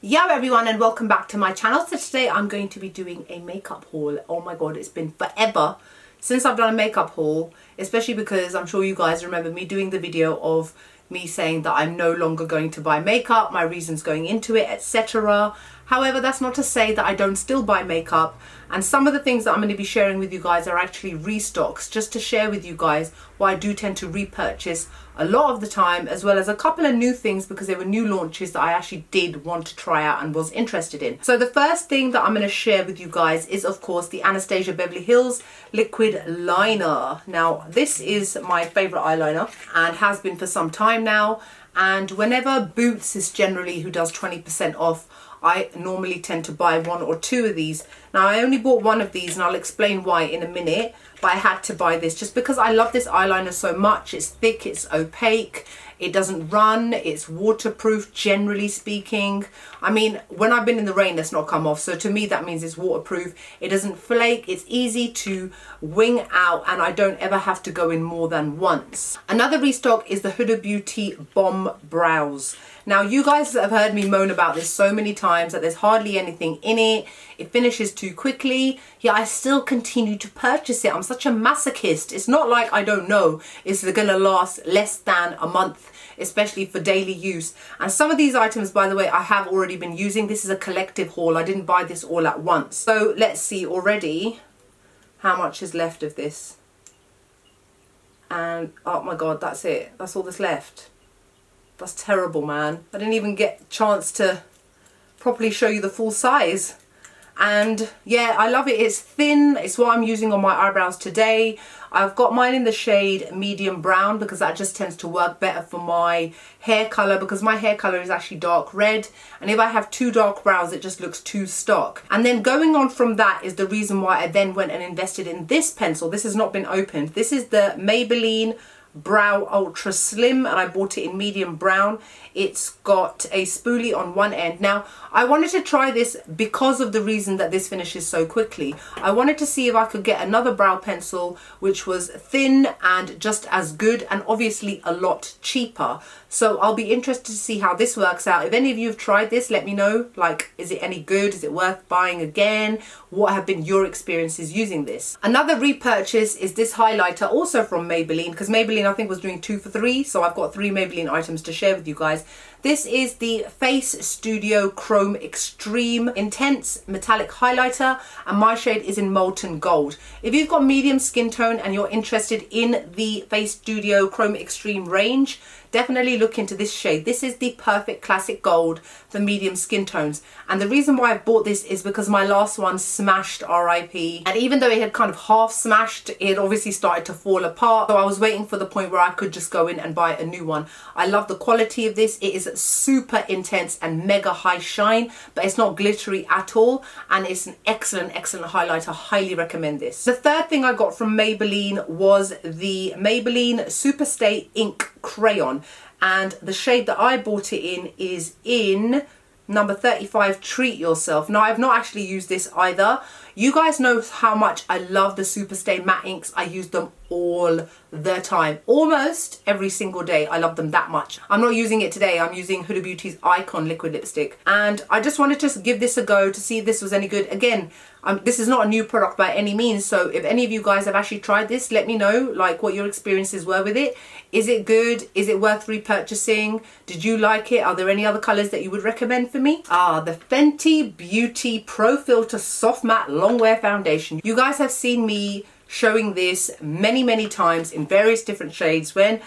Yo everyone, and welcome back to my channel. So today I'm going to be doing a makeup haul. Oh my god, it's been forever since I've done a makeup haul, especially because I'm sure you guys remember me doing the video of me saying that I'm no longer going to buy makeup, my reasons going into it, etc. However, that's not to say that I don't still buy makeup, and some of the things that I'm going to be sharing with you guys are actually restocks, just to share with you guys why I do tend to repurchase a lot of the time, as well as a couple of new things because there were new launches that I actually did want to try out and was interested in. So the first thing that I'm going to share with you guys is of course the Anastasia Beverly Hills liquid liner. Now this is my favorite eyeliner and has been for some time now, and whenever Boots is generally who does 20% off, I normally tend to buy one or two of these. Now I only bought one of these and I'll explain why in a minute, but I had to buy this just because I love this eyeliner so much. It's thick, it's opaque, it doesn't run, it's waterproof generally speaking. I mean, when I've been in the rain that's not come off, so to me that means it's waterproof. It doesn't flake, it's easy to wing out, and I don't ever have to go in more than once. Another restock is the Huda Beauty Bomb Brows. Now you guys have heard me moan about this so many times that there's hardly anything in it, it finishes too quickly, yet I still continue to purchase it. I'm such a masochist. It's not like I don't know it's gonna last less than a month, especially for daily use. And some of these items, by the way, I have already been using. This is a collective haul, I didn't buy this all at once. So let's see already how much is left of this. And oh my god, that's it, that's all that's left. That's terrible, man. I didn't even get a chance to properly show you the full size. And yeah, I love it. It's thin. It's what I'm using on my eyebrows today. I've got mine in the shade medium brown because that just tends to work better for my hair color, because my hair color is actually dark red, and if I have too dark brows it just looks too stock. And then going on from that is the reason why I then went and invested in this pencil. This has not been opened. This is the Maybelline Brow Ultra Slim, and I bought it in medium brown. It's got a spoolie on one end. Now I wanted to try this because of the reason that this finishes so quickly. I wanted to see if I could get another brow pencil which was thin and just as good, and obviously a lot cheaper. So I'll be interested to see how this works out. If any of you have tried this, let me know, like, is it any good? Is it worth buying again? What have been your experiences using this? Another repurchase is this highlighter, also from Maybelline, because Maybelline I think was doing 2 for 3, so I've got 3 Maybelline items to share with you guys. This is the FaceStudio Chrome Extreme Intense Metallic Highlighter, and my shade is in Molten Gold. If you've got medium skin tone and you're interested in the FaceStudio Chrome Extreme range, definitely look into this shade. This is the perfect classic gold for medium skin tones, and the reason why I bought this is because my last one smashed, RIP, and even though it had kind of half smashed, it obviously started to fall apart, so I was waiting for the point where I could just go in and buy a new one. I love the quality of this. It is super intense and mega high shine, but it's not glittery at all, and it's an excellent highlighter. Highly recommend this. The third thing I got from Maybelline was the Maybelline Superstay Ink Crayon, and the shade that I bought it in is in number 35, Treat Yourself. Now I've not actually used this either. You guys know how much I love the Superstay matte inks. I use them all the time, almost every single day. I love them that much. I'm not using it today. I'm using Huda Beauty's Icon liquid lipstick, and I just wanted to give this a go to see if this was any good. Again, this is not a new product by any means, so if any of you guys have actually tried this, let me know like what your experiences were with it. Is it good? Is it worth repurchasing? Did you like it? Are there any other colors that you would recommend for me? The Fenty Beauty Pro Filter Soft Matte Longwear Foundation. You guys have seen me showing this many times in various different shades. When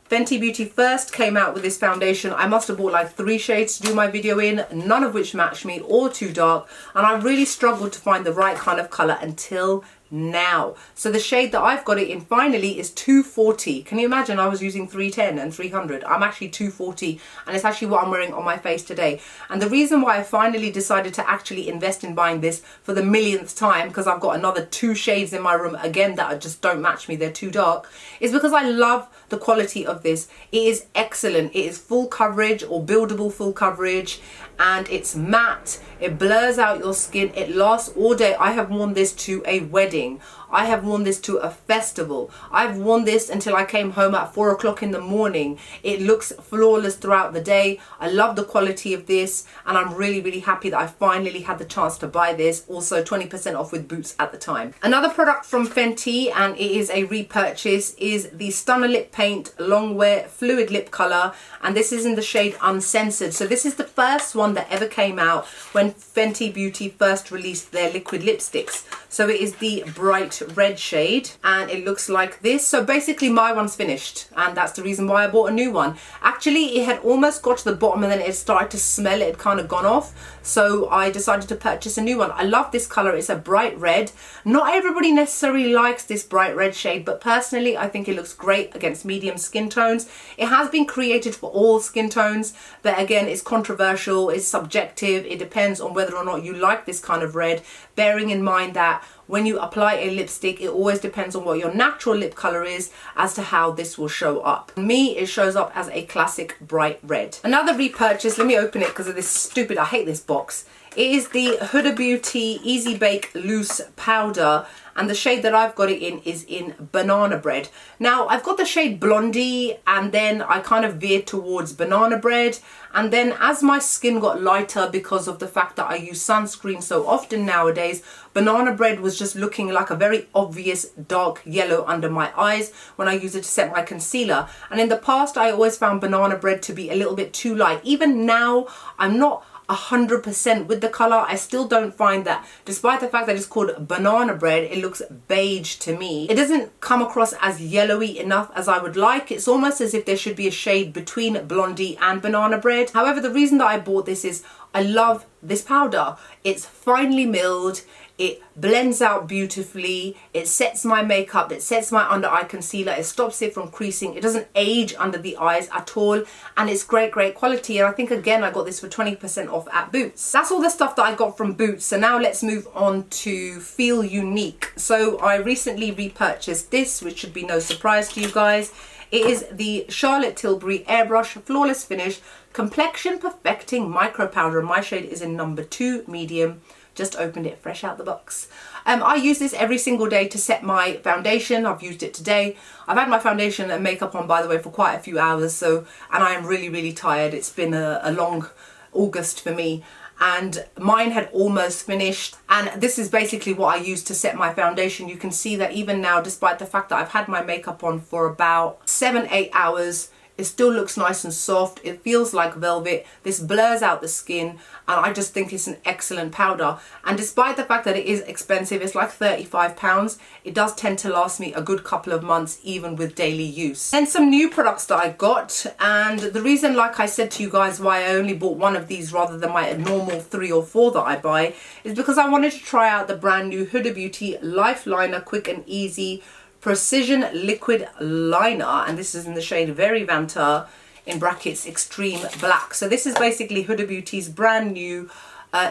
Fenty Beauty first came out with this foundation, I must have bought like 3 shades to do my video in, none of which matched me or too dark, and I really struggled to find the right kind of colour until now. So the shade that I've got it in finally is 240. Can you imagine? I was using 310 and 300. I'm actually 240, and it's actually what I'm wearing on my face today. And the reason why I finally decided to actually invest in buying this for the millionth time, because I've got another 2 shades in my room again that just don't match me, they're too dark, is because I love the quality of this. It is excellent. It is full coverage or buildable full coverage, and it's matte. It blurs out your skin. It lasts all day. I have worn this to a wedding. I have worn this to a festival. I've worn this until I came home at 4 o'clock in the morning. It looks flawless throughout the day. I love the quality of this, and I'm really, really happy that I finally had the chance to buy this. Also 20% off with Boots at the time. Another product from Fenty, and it is a repurchase, is the Stunner Lip Paint Longwear Fluid Lip Colour, and this is in the shade Uncensored. So this is the first one that ever came out when Fenty Beauty first released their liquid lipsticks. So it is the bright red shade, and it looks like this. So basically my one's finished, and that's the reason why I bought a new one. Actually, it had almost got to the bottom and then it started to smell. It had kind of gone off, so I decided to purchase a new one. I love this color. It's a bright red. Not everybody necessarily likes this bright red shade, but personally I think it looks great against medium skin tones. It has been created for all skin tones, but again, it's controversial, it's subjective. It depends on whether or not you like this kind of red, bearing in mind that when you apply a lipstick, it always depends on what your natural lip color is as to how this will show up. For me, it shows up as a classic bright red. Another repurchase, let me open it because of this stupid, I hate this box. It is the Huda Beauty Easy Bake Loose Powder, and the shade that I've got it in is in Banana Bread. Now, I've got the shade Blondie, and then I kind of veered towards Banana Bread, and then as my skin got lighter because of the fact that I use sunscreen so often nowadays, Banana Bread was just looking like a very obvious dark yellow under my eyes when I use it to set my concealer. And in the past, I always found Banana Bread to be a little bit too light. Even now, I'm not 100% with the color. I still don't find that, despite the fact that it's called Banana Bread, it looks beige to me. It doesn't come across as yellowy enough as I would like. It's almost as if there should be a shade between Blondie and Banana Bread. However, the reason that I bought this is I love this powder. It's finely milled. It blends out beautifully. It sets my makeup. It sets my under eye concealer. It stops it from creasing. It doesn't age under the eyes at all. And it's great, great quality. And I think, again, I got this for 20% off at Boots. That's all the stuff that I got from Boots. So now let's move on to Feel Unique. So I recently repurchased this, which should be no surprise to you guys. It is the Charlotte Tilbury Airbrush Flawless Finish Complexion Perfecting Micro Powder. My shade is in number 2 medium. Just opened it fresh out the box. I use this every single day to set my foundation. I've used it today. I've had my foundation and makeup on, by the way, for quite a few hours. And I am really, really tired. It's been a long August for me. And mine had almost finished. And this is basically what I use to set my foundation. You can see that even now, despite the fact that I've had my makeup on for about 7-8 hours, it still looks nice and soft. It feels like velvet. This blurs out the skin, and I just think it's an excellent powder. And despite the fact that it is expensive, it's like £35, it does tend to last me a good couple of months, even with daily use. And some new products that I got, and the reason, like I said to you guys, why I only bought one of these rather than my normal 3 or 4 that I buy, is because I wanted to try out the brand new Huda Beauty Lifeliner Quick and Easy Precision Liquid Liner, and this is in the shade Very Vanta, in brackets Extreme Black. So this is basically Huda Beauty's brand new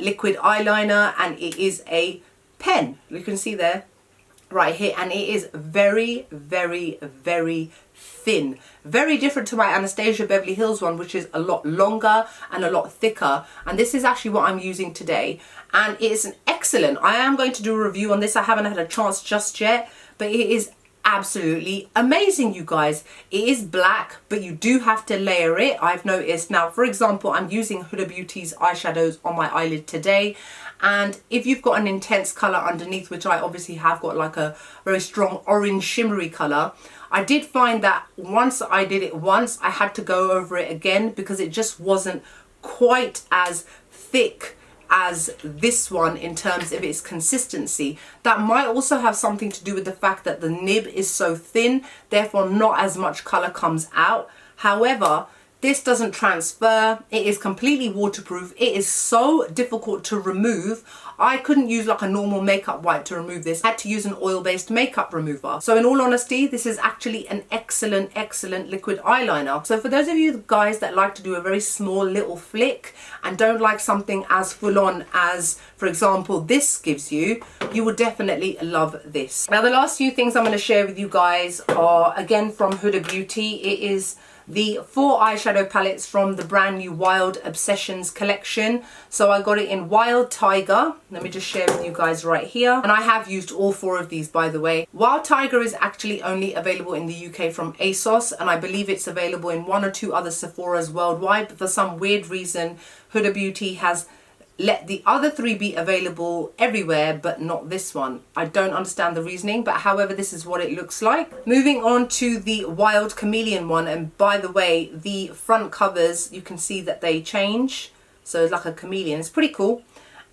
liquid eyeliner, and it is a pen. You can see there right here, and it is very, very, very thin. Very different to my Anastasia Beverly Hills one, which is a lot longer and a lot thicker, and this is actually what I'm using today, and it is an excellent. I am going to do a review on this. I haven't had a chance just yet, but it is absolutely amazing, you guys. It is black, but you do have to layer it, I've noticed. Now, for example, I'm using Huda Beauty's eyeshadows on my eyelid today, and if you've got an intense color underneath, which I obviously have got, like a very strong orange shimmery color, I did find that once I did it once, I had to go over it again because it just wasn't quite as thick as this one in terms of its consistency. That might also have something to do with the fact that the nib is so thin, therefore not as much color comes out. However, this doesn't transfer. It is completely waterproof. It is so difficult to remove. I couldn't use like a normal makeup wipe to remove this. I had to use an oil-based makeup remover. So in all honesty, this is actually an excellent, excellent liquid eyeliner. So for those of you guys that like to do a very small little flick and don't like something as full-on as, for example, this gives you, you will definitely love this. Now, the last few things I'm going to share with you guys are, again, from Huda Beauty. It is the 4 eyeshadow palettes from the brand new Wild Obsessions collection. So I got it in Wild Tiger. Let me just share with you guys right here. And I have used all 4 of these, by the way. Wild Tiger is actually only available in the UK from ASOS, and I believe it's available in 1 or 2 other Sephora's worldwide, but for some weird reason Huda Beauty has let the other 3 be available everywhere but not this one. I don't understand the reasoning, but however, this is what it looks like. Moving on to the Wild Chameleon one, and by the way, the front covers, you can see that they change, so it's like a chameleon. It's pretty cool.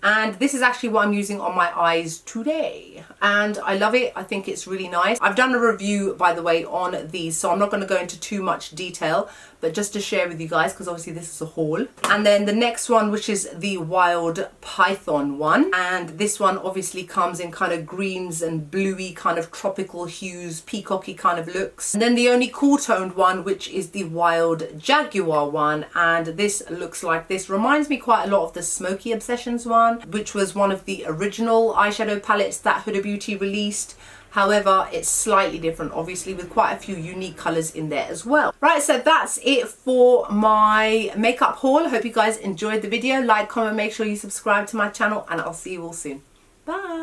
And this is actually what I'm using on my eyes today, and I love it. I think it's really nice. I've done a review, by the way, on these, so I'm not going to go into too much detail, but just to share with you guys, because obviously this is a haul. And then the next one, which is the Wild Python one, and this one obviously comes in kind of greens and bluey kind of tropical hues, peacocky kind of looks. And then the only cool toned one, which is the Wild Jaguar one, and this looks like this. Reminds me quite a lot of the Smoky Obsessions one, which was one of the original eyeshadow palettes that Huda Beauty released. However, it's slightly different, obviously, with quite a few unique colours in there as well. Right, so that's it for my makeup haul. I hope you guys enjoyed the video. Like, comment, make sure you subscribe to my channel, and I'll see you all soon. Bye!